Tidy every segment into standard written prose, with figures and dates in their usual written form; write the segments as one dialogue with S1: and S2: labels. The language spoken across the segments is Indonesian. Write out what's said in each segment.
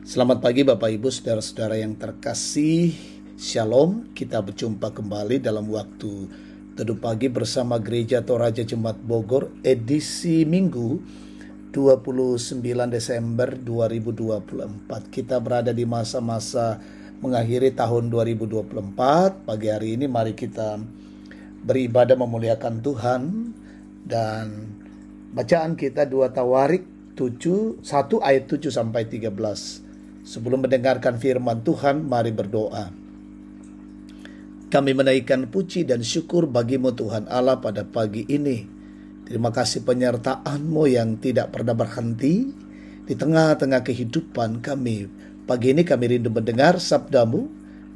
S1: Selamat pagi Bapak Ibu saudara-saudara yang terkasih. Shalom, kita berjumpa kembali dalam waktu teduh pagi bersama Gereja Toraja Jemaat Bogor edisi Minggu 29 Desember 2024. Kita berada di masa-masa mengakhiri tahun 2024. Pagi hari ini mari kita beribadah memuliakan Tuhan, dan bacaan kita 2 Tawarik 1 ayat 7 sampai 13. Sebelum mendengarkan firman Tuhan, mari berdoa. Kami menaikkan puji dan syukur bagi-Mu Tuhan Allah pada pagi ini. Terima kasih penyertaan-Mu yang tidak pernah berhenti di tengah-tengah kehidupan kami. Pagi ini kami rindu mendengar sabda-Mu.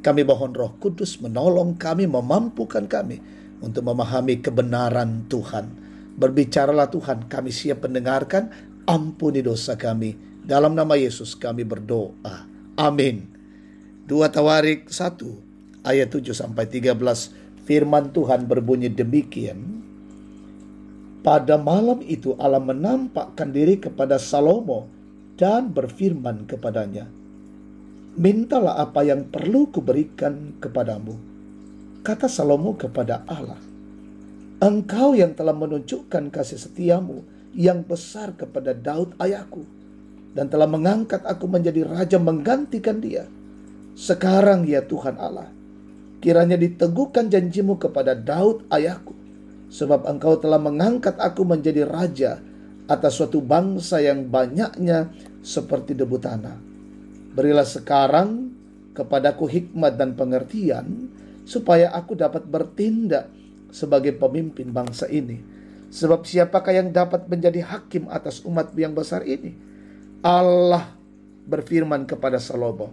S1: Kami mohon Roh Kudus menolong kami, memampukan kami untuk memahami kebenaran Tuhan. Berbicaralah Tuhan, kami siap mendengarkan. Ampuni dosa kami. Dalam nama Yesus kami berdoa. Amin. 2 Tawarik 1 ayat 7 sampai 13. Firman Tuhan berbunyi demikian. Pada malam itu Allah menampakkan diri kepada Salomo dan berfirman kepadanya, mintalah apa yang perlu kuberikan kepadamu. Kata Salomo kepada Allah, Engkau yang telah menunjukkan kasih setiamu yang besar kepada Daud ayahku, dan telah mengangkat aku menjadi raja menggantikan dia. Sekarang ya Tuhan Allah, kiranya diteguhkan janjimu kepada Daud ayahku, sebab engkau telah mengangkat aku menjadi raja atas suatu bangsa yang banyaknya seperti debu tanah. Berilah sekarang kepadaku hikmat dan pengertian, supaya aku dapat bertindak sebagai pemimpin bangsa ini. Sebab siapakah yang dapat menjadi hakim atas umat yang besar ini? Allah berfirman kepada Salomo,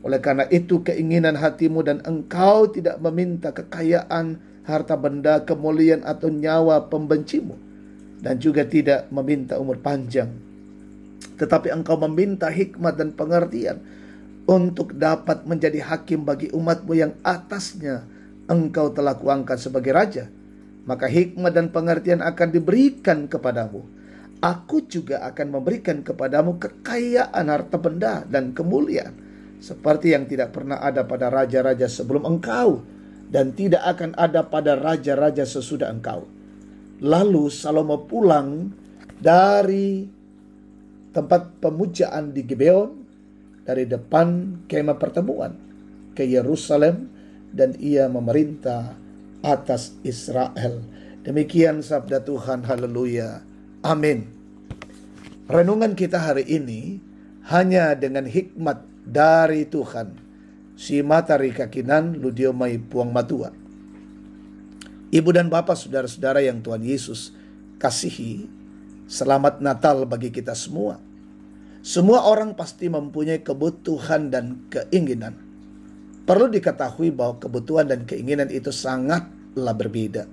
S1: oleh karena itu keinginan hatimu dan engkau tidak meminta kekayaan, harta benda, kemuliaan atau nyawa pembencimu, dan juga tidak meminta umur panjang, tetapi engkau meminta hikmat dan pengertian untuk dapat menjadi hakim bagi umatmu yang atasnya engkau telah kuangkat sebagai raja. Maka hikmat dan pengertian akan diberikan kepadamu. Aku juga akan memberikan kepadamu kekayaan, harta benda, dan kemuliaan, seperti yang tidak pernah ada pada raja-raja sebelum engkau, dan tidak akan ada pada raja-raja sesudah engkau. Lalu Salomo pulang dari tempat pemujaan di Gibeon, dari depan kemah pertemuan, ke Yerusalem, dan ia memerintah atas Israel. Demikian sabda Tuhan. Haleluya. Amin. Renungan kita hari ini hanya dengan hikmat dari Tuhan. Si matari kakinan ludiomai puang matua. Ibu dan bapak, saudara-saudara yang Tuhan Yesus kasihi, selamat Natal bagi kita semua. Semua orang pasti mempunyai kebutuhan dan keinginan. Perlu diketahui bahwa kebutuhan dan keinginan itu sangatlah berbeda.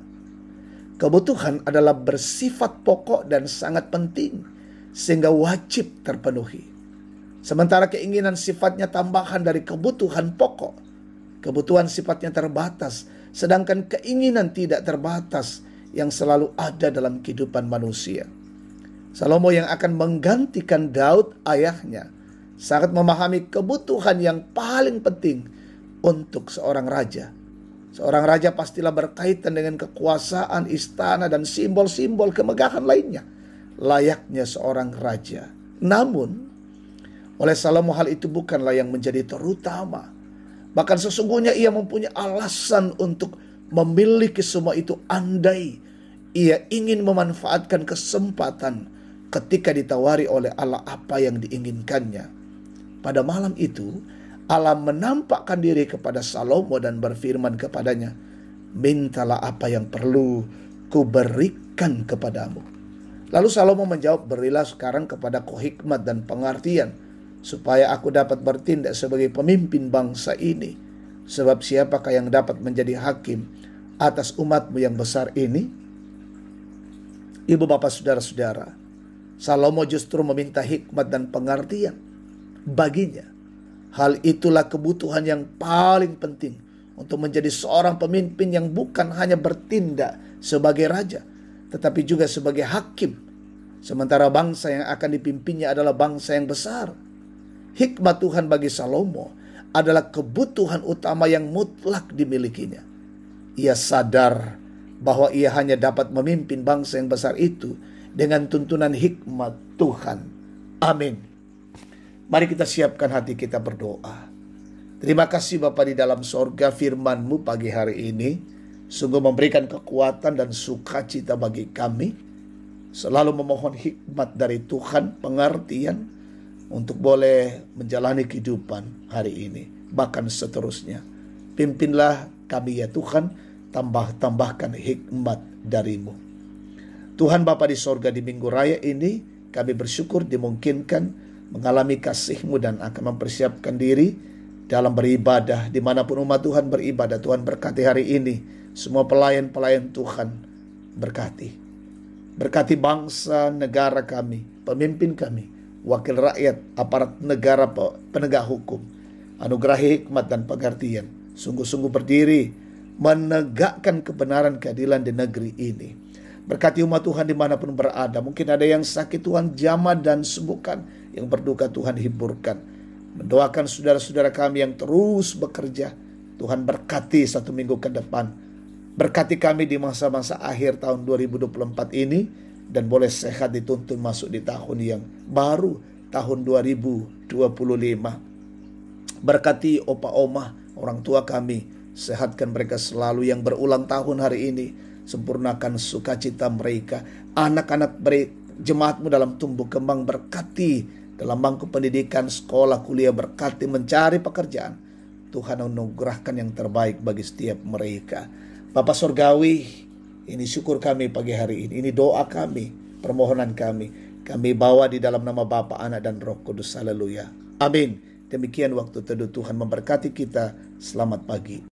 S1: Kebutuhan adalah bersifat pokok dan sangat penting, sehingga wajib terpenuhi. Sementara keinginan sifatnya tambahan dari kebutuhan pokok. Kebutuhan sifatnya terbatas, sedangkan keinginan tidak terbatas yang selalu ada dalam kehidupan manusia. Salomo yang akan menggantikan Daud ayahnya sangat memahami kebutuhan yang paling penting untuk seorang raja. Seorang raja pastilah berkaitan dengan kekuasaan, istana, dan simbol-simbol kemegahan lainnya, layaknya seorang raja. Namun, oleh Salomo hal itu bukanlah yang menjadi terutama. Bahkan sesungguhnya ia mempunyai alasan untuk memiliki semua itu andai ia ingin memanfaatkan kesempatan ketika ditawari oleh Allah apa yang diinginkannya. Pada malam itu, Allah menampakkan diri kepada Salomo dan berfirman kepadanya, mintalah apa yang perlu kuberikan kepadamu. Lalu Salomo menjawab, berilah sekarang kepadaku hikmat dan pengertian, supaya aku dapat bertindak sebagai pemimpin bangsa ini. Sebab siapakah yang dapat menjadi hakim atas umatmu yang besar ini? Ibu bapak saudara-saudara, Salomo justru meminta hikmat dan pengertian baginya. Hal itulah kebutuhan yang paling penting untuk menjadi seorang pemimpin yang bukan hanya bertindak sebagai raja, tetapi juga sebagai hakim. Sementara bangsa yang akan dipimpinnya adalah bangsa yang besar. hikmat Tuhan bagi Salomo adalah kebutuhan utama yang mutlak dimilikinya. Ia sadar bahwa ia hanya dapat memimpin bangsa yang besar itu dengan tuntunan hikmat Tuhan. Amin. Mari kita siapkan hati kita berdoa. Terima kasih Bapa di dalam sorga, firman-Mu pagi hari ini sungguh memberikan kekuatan dan sukacita bagi kami. Selalu memohon hikmat dari Tuhan, pengertian untuk boleh menjalani kehidupan hari ini, bahkan seterusnya. Pimpinlah kami ya Tuhan, tambahkan hikmat dari-Mu. Tuhan Bapa di sorga, di minggu raya ini kami bersyukur dimungkinkan mengalami kasih-Mu dan akan mempersiapkan diri dalam beribadah dimanapun umat Tuhan beribadah. Tuhan berkati hari ini semua pelayan-pelayan Tuhan, berkati bangsa negara kami, pemimpin kami, wakil rakyat, aparat negara, penegak hukum. Anugerahi hikmat dan pengertian, sungguh-sungguh berdiri menegakkan kebenaran keadilan di negeri ini. Berkati umat Tuhan dimanapun berada. Mungkin ada yang sakit, Tuhan jamah dan sembuhkan, yang berduka Tuhan hiburkan. Mendoakan saudara-saudara kami yang terus bekerja, Tuhan berkati satu minggu ke depan. Berkati kami di masa-masa akhir tahun 2024 ini, dan boleh sehat dituntun masuk di tahun yang baru, tahun 2025. Berkati opa oma, orang tua kami, sehatkan mereka selalu yang berulang tahun hari ini. Sempurnakan sukacita mereka. Anak-anak jemaat-Mu dalam tumbuh kembang, berkati dalam bangku pendidikan, sekolah, kuliah, berkati mencari pekerjaan. Tuhan anugerahkan yang terbaik bagi setiap mereka. Bapa Surgawi, ini syukur kami pagi hari ini. Ini doa kami, permohonan kami. Kami bawa di dalam nama Bapa, Anak, dan Roh Kudus. Haleluya. Amin. Demikian waktu teduh, Tuhan memberkati kita. Selamat pagi.